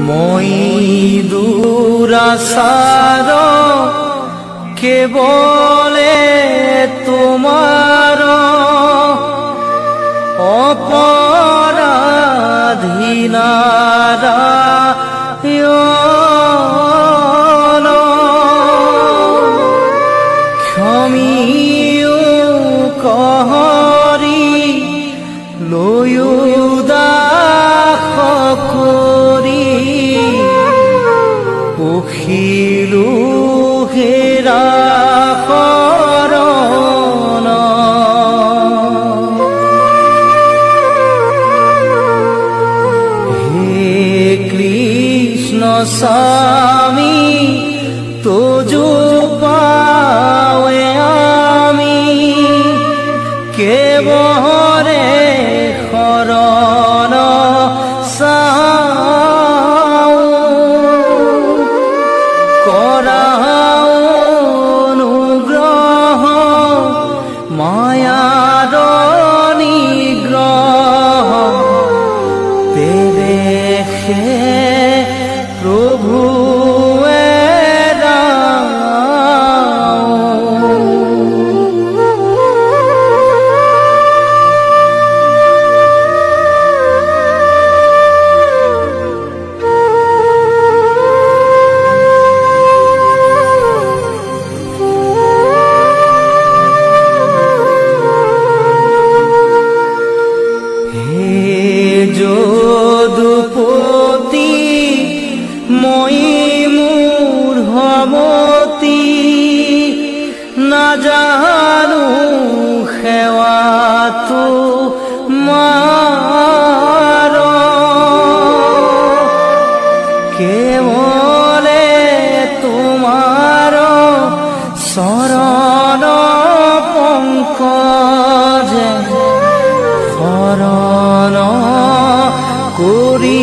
মই দুৰাচাৰ কেবলে তোমাৰ অপৰাধীনাৰা ক্ষমিও কহৰি লয়ো দাস কৰি পখিলো হেৰা শৰণ হে কৃষ্ণ স্বামী তোজো পাৱে আমি কেৱৰে শৰণ চাও কৰাও অনুগ্ৰহ মায়াৰ নিগ্ৰহ তেৰেহে প্ৰভু যদুপতি মই মূঢ়মতি নাজানো সেৱাটো মাৰ কেৱলে তোমাৰ চৰণ পংকজে শৰণ কৰি